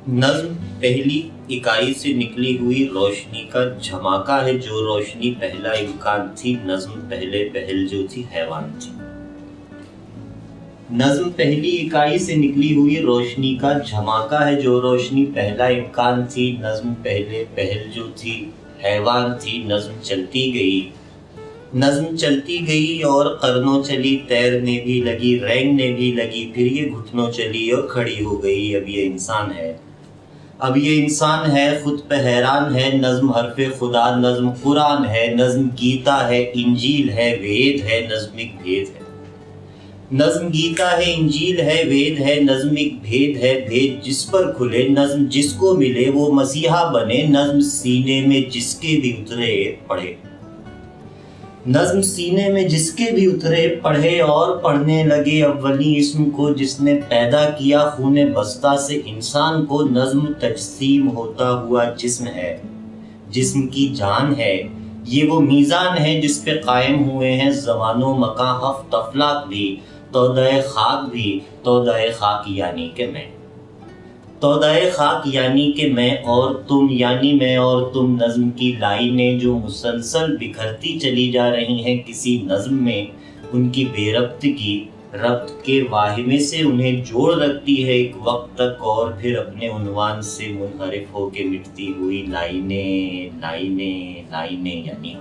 नज्म पहली इकाई से निकली हुई रोशनी का झमाका है, जो रोशनी पहला इम्कान थी, नज्म पहले पहल जो थी हैवान थी। नज्म पहली इकाई से निकली हुई रोशनी का झमाका है, जो रोशनी पहला इम्कान थी, नज्म पहले पहल जो थी हैवान थी। नज्म चलती गई और करनों चली, तैरने भी लगी, रेंगने भी लगी, फिर ये घुटनों चली और खड़ी हो गई। अब ये इंसान है, खुद पे हैरान है। नज्म हरफे खुदा, नज्म कुरान है, नज्म गीता है, इंजील है, वेद है, नज्म एक भेद है। नज्म गीता है, इंजील है, वेद है, नज्म एक भेद है। भेद जिस पर खुले, नज्म जिसको मिले, वो मसीहा बने। नज्म सीने में जिसके भी उतरे पढ़े, नज्म सीने में जिसके भी उतरे पढ़े और पढ़ने लगे अव्वली इस्म को, जिसने पैदा किया खूने बस्ता से इंसान को। नज्म तजसीम होता हुआ जिस्म है, जिस्म की जान है, ये वो मीज़ान है जिस पे कायम हुए हैं ज़मानो मकां हफ्त अफलाक भी, तौदाए खाक भी, तौदाए खाक यानी कि मैं, तौदाए खाक यानी कि मैं और तुम, यानी मैं और तुम। नज्म की लाइनें जो मुसलसल बिखरती चली जा रही हैं किसी नज्म में, उनकी बेरब्तगी रब्त के वाहिमे से उन्हें जोड़ रखती है एक वक्त तक, और फिर अपने उन्वान से मुनहरिफ होकर मिटती हुई लाइनें यानी